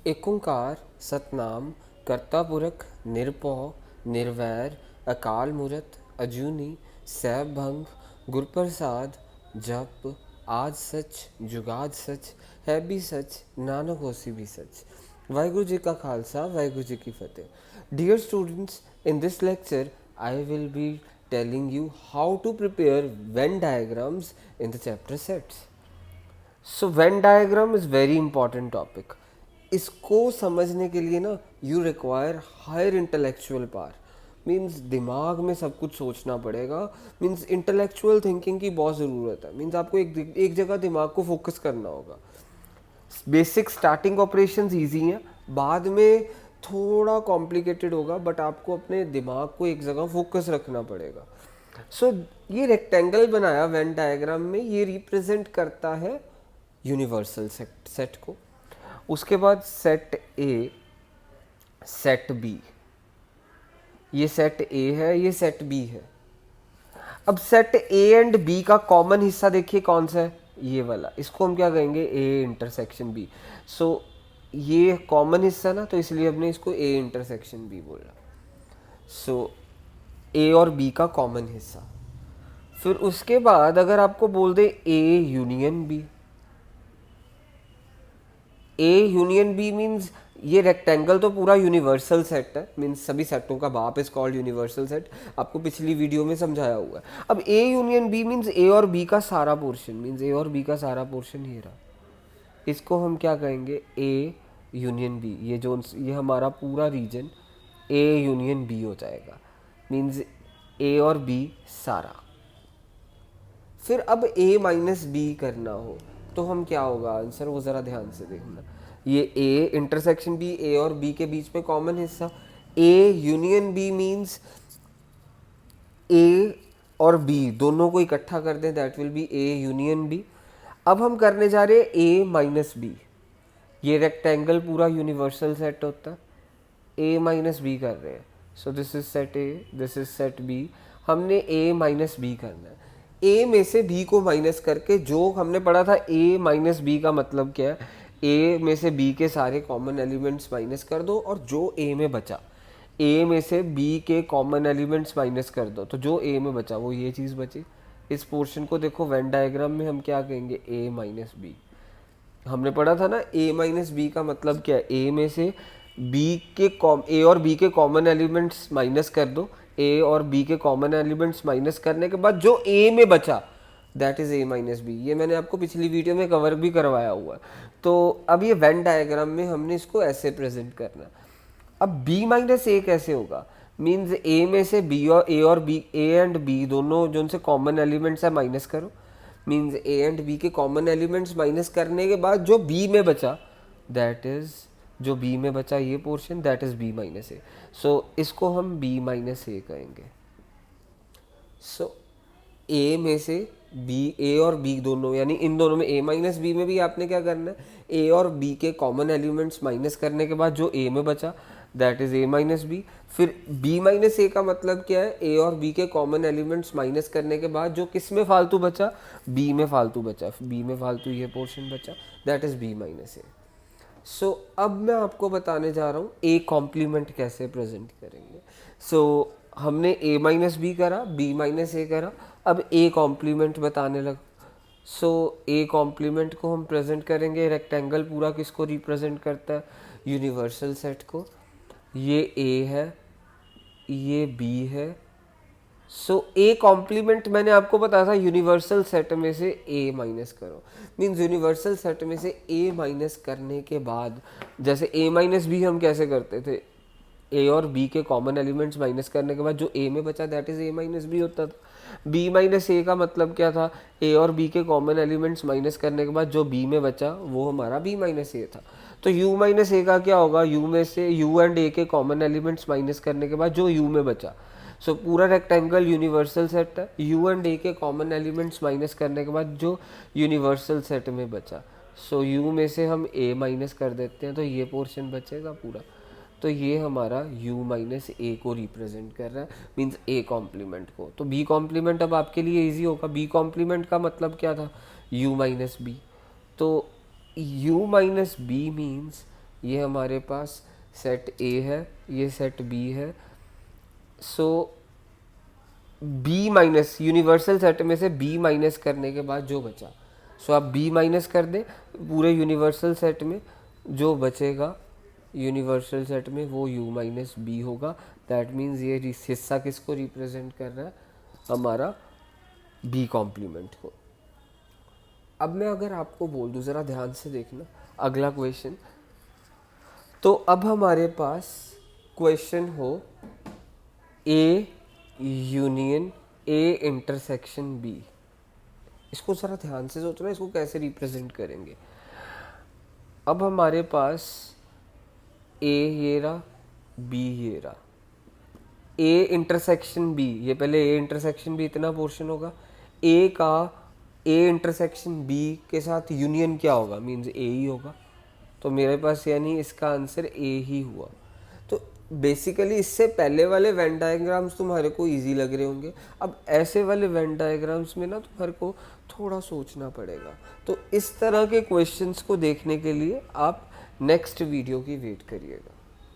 एक ओंकार सतनाम कर्ता पुरख निरपौ निर्वैर अकाल मूरत अजूनी सैभ भंग गुरप्रसाद जप आज सच जुगाद सच है भी सच नानक होसी भी सच। वाहिगुरु जी का खालसा वाहिगुरु जी की फतेह। Dear students, in this lecture I will be telling you how to prepare Venn diagrams in the chapter sets. So Venn diagram is very important topic. इसको समझने के लिए ना you require higher intellectual power. Means दिमाग में सब कुछ सोचना पड़ेगा। मीन्स इंटेलेक्चुअल थिंकिंग की बहुत ज़रूरत है। मीन्स आपको एक जगह दिमाग को फोकस करना होगा। बेसिक स्टार्टिंग ऑपरेशंस इजी हैं, बाद में थोड़ा कॉम्प्लिकेटेड होगा, बट आपको अपने दिमाग को एक जगह फोकस रखना पड़ेगा। सो ये रेक्टेंगल बनाया वेन डायग्राम में, ये रिप्रेजेंट करता है यूनिवर्सल सेट को। उसके बाद सेट ए, सेट बी, ये सेट ए है, ये सेट बी है। अब सेट ए एंड बी का कॉमन हिस्सा देखिए कौन सा है, ये वाला। इसको हम क्या कहेंगे, ए इंटरसेक्शन बी। सो ये कॉमन हिस्सा ना, तो इसलिए हमने इसको ए इंटरसेक्शन बी बोला। सो ए और बी का कॉमन हिस्सा। फिर उसके बाद अगर आपको बोल दे A union B, A union B means ये रेक्टेंगल तो पूरा यूनिवर्सल सेट है। मीन्स सभी सेटों का बाप इज कॉल्ड यूनिवर्सल सेट। आपको पिछली वीडियो में समझाया हुआ है। अब ए यूनियन बी मीन्स ए और बी का सारा पोर्शन, मीन्स ए और बी का सारा पोर्शन ये रहा। इसको हम क्या कहेंगे, ए यूनियन बी। ये हमारा पूरा रीजन ए यूनियन बी हो जाएगा। मीन्स ए और बी सारा। फिर अब ए माइनस बी करना हो तो हम क्या होगा आंसर, वो ज़रा ध्यान से देखना। ये ए इंटरसेक्शन बी, ए और बी के बीच में कॉमन हिस्सा। A union B means A और बी दोनों को इकट्ठा कर दें, that will be A union B. अब हम करने जा रहे हैं ए माइनस बी। ये रेक्टेंगल पूरा यूनिवर्सल सेट होता है, ए माइनस बी कर रहे हैं। So this is set A, this is set B. हमने ए माइनस बी करना है। ए में से बी को माइनस करके, जो हमने पढ़ा था ए माइनस बी का मतलब क्या है, ए में से बी के सारे कॉमन एलिमेंट्स माइनस कर दो और जो ए में बचा, ए में से बी के कॉमन एलिमेंट्स माइनस कर दो तो जो ए में बचा वो ये चीज़ बची। इस पोर्शन को देखो वेन डायग्राम में हम क्या कहेंगे, ए माइनस बी। हमने पढ़ा था ना ए माइनस बी का मतलब क्या है, ए में से बी के ए और बी के कॉमन एलिमेंट्स माइनस कर दो। ए और बी के कॉमन एलिमेंट्स माइनस करने के बाद जो ए में बचा that is A minus B. ये मैंने आपको पिछली वीडियो में कवर भी करवाया हुआ है। तो अब ये वेन डायग्राम में हमने इसको ऐसे प्रेजेंट करना। अब बी माइनस ए कैसे होगा, मीन्स ए में से बी और बी, ए एंड बी दोनों जो उनसे कॉमन एलिमेंट्स है माइनस करो। मीन्स ए एंड बी के कॉमन एलिमेंट्स माइनस करने के बाद जो बी में बचा दैट इज, जो बी में बचा ये portion that is B minus A. So इसको हम बी माइनस ए कहेंगे। सो ए में से बी, ए और बी दोनों, यानी इन दोनों में ए माइनस बी में भी आपने क्या करना है, ए और बी के कॉमन एलिमेंट्स माइनस करने के बाद जो ए में बचा that is A minus B. फिर बी माइनस ए का मतलब क्या है, ए और बी के कॉमन एलिमेंट्स माइनस करने के बाद जो किस में फालतू बचा, बी में फालतू बचा, बी में फालतू ये पोर्शन बचा that is B minus A. सो अब मैं आपको बताने जा रहा हूँ ए कॉम्प्लीमेंट कैसे प्रेजेंट करेंगे। सो हमने ए माइनस बी करा, बी माइनस ए करा, अब ए कॉम्प्लीमेंट बताने लग। सो ए कॉम्प्लीमेंट को हम प्रेजेंट करेंगे। रेक्टेंगल पूरा किसको रिप्रेजेंट करता है, यूनिवर्सल सेट को। ये ए है, ये बी है। सो ए कॉम्प्लीमेंट मैंने आपको बताया था यूनिवर्सल सेट में से ए माइनस करो। मीन्स यूनिवर्सल सेट में से ए माइनस करने के बाद, जैसे ए माइनस बी हम कैसे करते थे, ए और बी के कॉमन एलिमेंट्स माइनस करने के बाद जो ए में बचा that is A minus B होता था। बी माइनस ए का मतलब क्या था, ए और बी के कॉमन एलिमेंट्स माइनस करने के बाद जो बी में बचा वो हमारा बी माइनस ए था। तो यू माइनस ए का क्या होगा, यू में से यू एंड ए के कॉमन एलिमेंट्स माइनस करने के बाद जो यू में बचा। सो पूरा रेक्टेंगल यूनिवर्सल सेट है, यू एंड ए के कॉमन एलिमेंट्स माइनस करने के बाद जो यूनिवर्सल सेट में बचा। सो यू में से हम ए माइनस कर देते हैं तो ये पोर्शन बचेगा पूरा। तो ये हमारा u माइनस ए को रिप्रेजेंट कर रहा है, मीन्स ए कॉम्प्लीमेंट को। तो b कॉम्प्लीमेंट अब आपके लिए इजी होगा। b कॉम्प्लीमेंट का मतलब क्या था, u माइनस बी। तो u माइनस बी मीन्स ये हमारे पास सेट ए है, ये सेट बी है। सो बी माइनस, यूनिवर्सल सेट में से बी माइनस करने के बाद जो बचा, सो आप बी माइनस कर दें, पूरे यूनिवर्सल सेट में जो बचेगा यूनिवर्सल सेट में वो u माइनस बी होगा। दैट मीन्स ये हिस्सा किसको रिप्रेजेंट कर रहा है, हमारा बी कॉम्प्लीमेंट को। अब मैं अगर आपको बोल दूँ, ज़रा ध्यान से देखना अगला क्वेश्चन, तो अब हमारे पास क्वेश्चन हो A union A intersection B. इसको ज़रा ध्यान से सोचना, इसको कैसे रिप्रेजेंट करेंगे। अब हमारे पास ए ये रहा, बी ये रहा, ए इंटरसेक्शन बी, ये पहले ए इंटरसेक्शन बी इतना पोर्शन होगा, ए का ए इंटरसेक्शन बी के साथ यूनियन क्या होगा, मीन्स ए ही होगा। तो मेरे पास यानी इसका आंसर ए ही हुआ। तो बेसिकली इससे पहले वाले वेन डायग्राम्स तुम्हारे को इजी लग रहे होंगे, अब ऐसे वाले वेन डायग्राम्स में ना तुम्हारे को थोड़ा सोचना पड़ेगा। तो इस तरह के क्वेश्चंस को देखने के लिए आप नेक्स्ट वीडियो की वेट करिएगा।